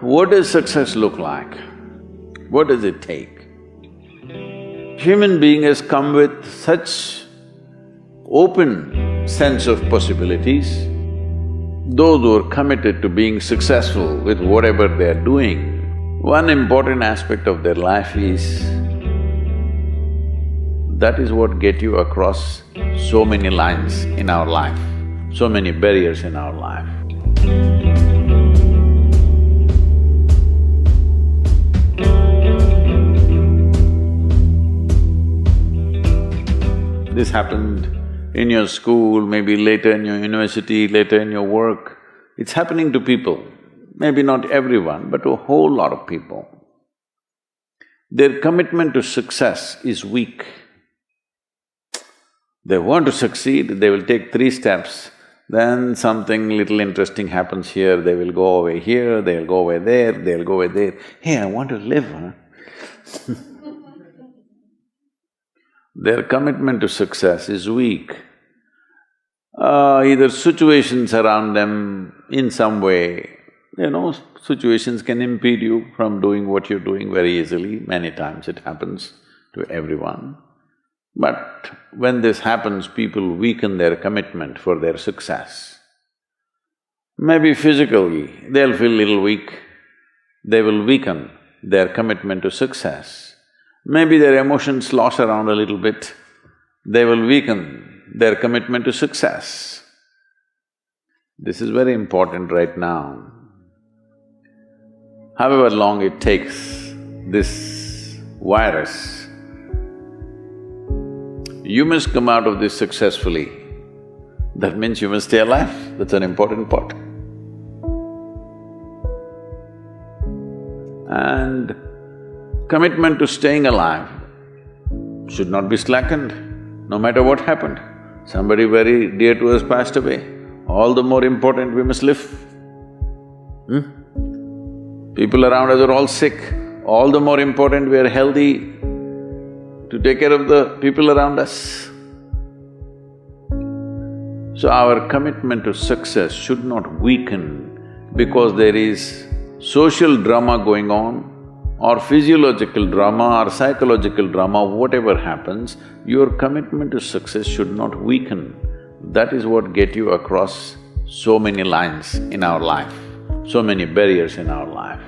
What does success look like? What does it take? Human being has come with such open sense of possibilities. Those who are committed to being successful with whatever they are doing, one important aspect of their life is that is what get you across so many lines in our life, so many barriers in our life. This happened in your school, maybe later in your university, later in your work. It's happening to people, maybe not everyone, but to a whole lot of people. Their commitment to success is weak. They want to succeed, they will take 3 steps, then something little interesting happens here, they will go away here, they'll go away there, they'll go away there. Hey, I want to live, huh? Their commitment to success is weak. Either situations around them in some way, situations can impede you from doing what you're doing very easily. Many times it happens to everyone. But when this happens, people weaken their commitment for their success. Maybe physically, they'll feel little weak, they will weaken their commitment to success. Maybe their emotions slosh around a little bit, they will weaken their commitment to success. This is very important right now. However long it takes, this virus, you must come out of this successfully. That means you must stay alive, that's an important part. And commitment to staying alive should not be slackened, no matter what happened. Somebody very dear to us passed away, all the more important we must live. People around us are all sick, all the more important we are healthy to take care of the people around us. So our commitment to success should not weaken because there is social drama going on, or physiological drama or psychological drama, whatever happens, your commitment to success should not weaken. That is what get you across so many lines in our life, so many barriers in our life.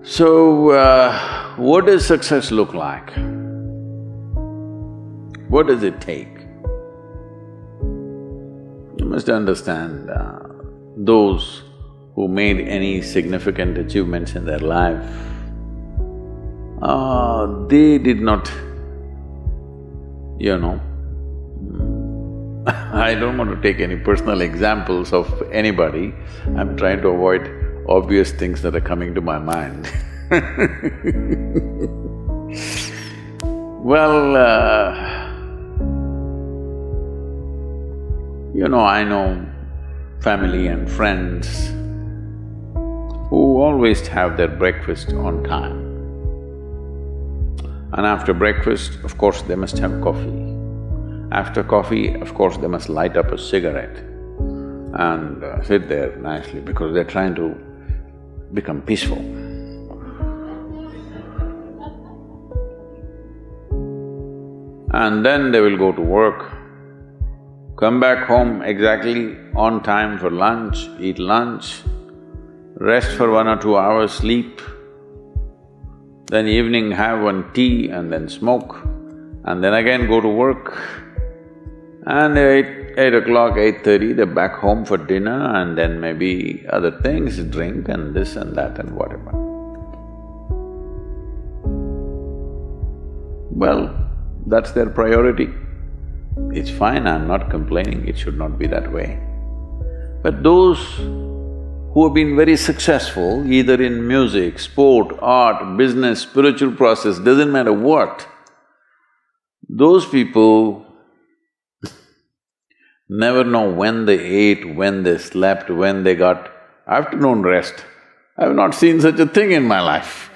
So, what does success look like? What does it take? You must understand, those who made any significant achievements in their life, they did not, I don't want to take any personal examples of anybody, I'm trying to avoid obvious things that are coming to my mind. Well, I know family and friends who always have their breakfast on time. And after breakfast, of course, they must have coffee. After coffee, of course, they must light up a cigarette and sit there nicely because they're trying to become peaceful. And then they will go to work, come back home exactly on time for lunch, eat lunch, rest for 1 or 2 hours, sleep, then evening have one tea and then smoke, and then again go to work. And eight o'clock, 8:30, they're back home for dinner and then maybe other things, drink and this and that and whatever. Well, that's their priority. It's fine, I'm not complaining, it should not be that way. But those who have been very successful, either in music, sport, art, business, spiritual process, doesn't matter what, those people never know when they ate, when they slept, when they got afternoon rest. I've not seen such a thing in my life.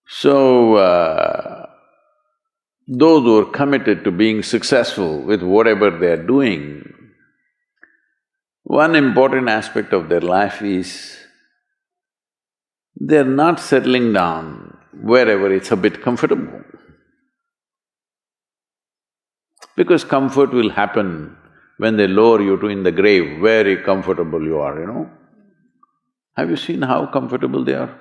So, those who are committed to being successful with whatever they are doing, One important aspect of their life is they're not settling down wherever it's a bit comfortable. Because comfort will happen when they lower you to in the grave, very comfortable you are, you know. Have you seen how comfortable they are?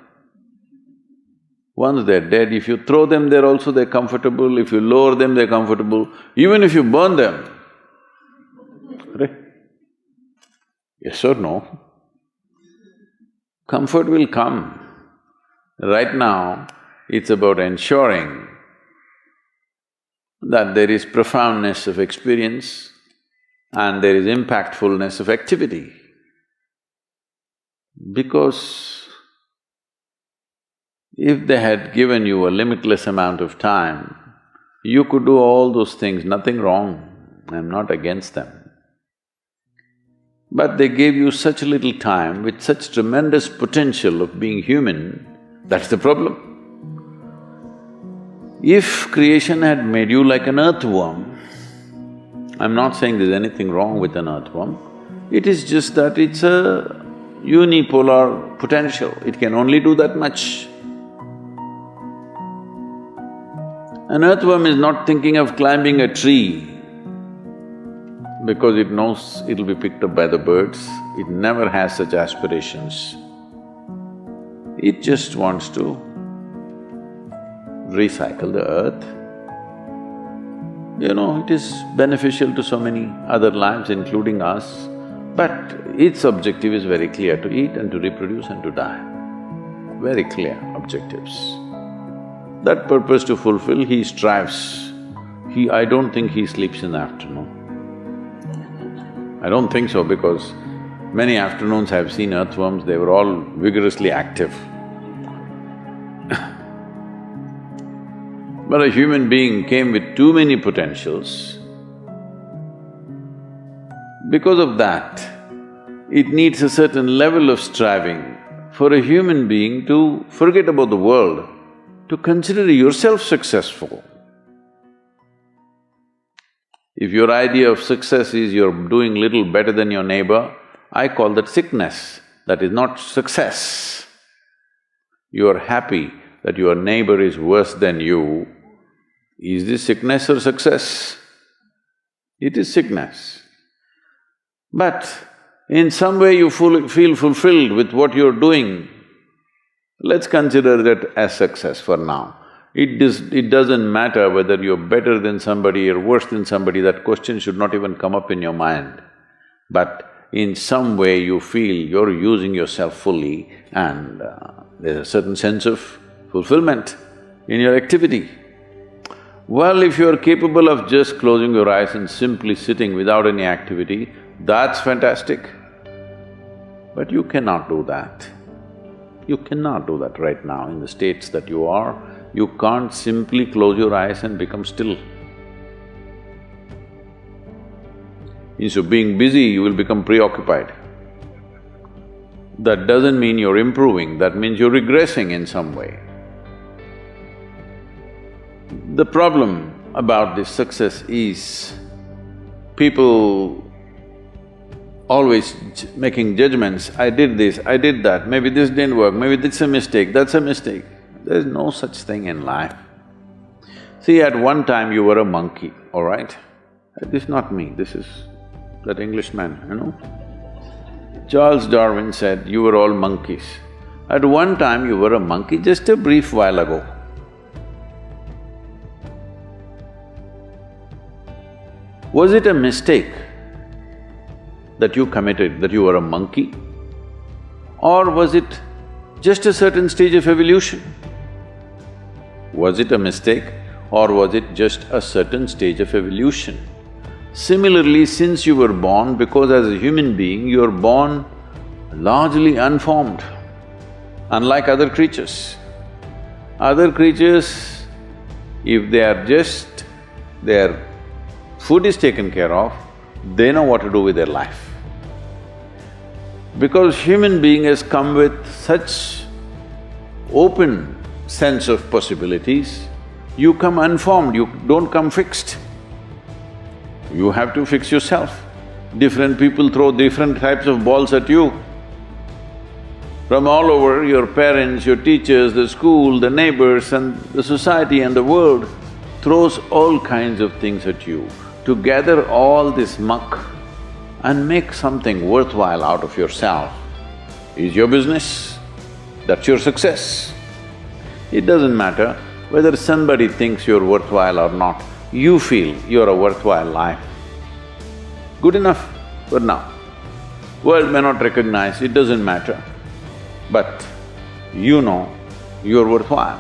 Once they're dead, if you throw them there also they're comfortable, if you lower them they're comfortable, even if you burn them. Right? Yes or no? Comfort will come. Right now, it's about ensuring that there is profoundness of experience and there is impactfulness of activity. Because if they had given you a limitless amount of time, you could do all those things, nothing wrong, I'm not against them. But they gave you such little time with such tremendous potential of being human, that's the problem. If creation had made you like an earthworm, I'm not saying there's anything wrong with an earthworm, it is just that it's a unipolar potential, it can only do that much. An earthworm is not thinking of climbing a tree because it knows it'll be picked up by the birds, it never has such aspirations. It just wants to recycle the earth. You know, it is beneficial to so many other lives, including us, but its objective is very clear, to eat and to reproduce and to die. Very clear objectives. That purpose to fulfill, he strives. I don't think he sleeps in the afternoon. I don't think so because many afternoons I've seen earthworms, they were all vigorously active. But a human being came with too many potentials. Because of that, it needs a certain level of striving for a human being to forget about the world, to consider yourself successful. If your idea of success is you're doing little better than your neighbor, I call that sickness, that is not success. You are happy that your neighbor is worse than you. Is this sickness or success? It is sickness. But in some way you feel fulfilled with what you're doing, let's consider that as success for now. It doesn't matter whether you're better than somebody or worse than somebody, that question should not even come up in your mind. But in some way you feel you're using yourself fully and there's a certain sense of fulfillment in your activity. Well, if you're capable of just closing your eyes and simply sitting without any activity, that's fantastic. But you cannot do that. You cannot do that right now in the states that you are. You can't simply close your eyes and become still. Instead of being busy, you will become preoccupied. That doesn't mean you're improving, that means you're regressing in some way. The problem about this success is people always making judgments, I did this, I did that, maybe this didn't work, maybe this is a mistake, that's a mistake. There's no such thing in life. See, at one time you were a monkey, all right? This is not me, this is that Englishman, you know? Charles Darwin said, you were all monkeys. At one time you were a monkey, just a brief while ago. Was it a mistake that you committed, that you were a monkey? Or was it just a certain stage of evolution? Was it a mistake or was it just a certain stage of evolution? Similarly, since you were born, because as a human being, you are born largely unformed, unlike other creatures. Other creatures, if they are just… their food is taken care of, they know what to do with their life. Because human being has come with such open sense of possibilities, you come unformed, you don't come fixed. You have to fix yourself. Different people throw different types of balls at you. From all over, your parents, your teachers, the school, the neighbors and the society and the world throws all kinds of things at you. To gather all this muck and make something worthwhile out of yourself is your business. That's your success. It doesn't matter whether somebody thinks you're worthwhile or not, you feel you're a worthwhile life. Good enough for now. World may not recognize, it doesn't matter. But you know you're worthwhile.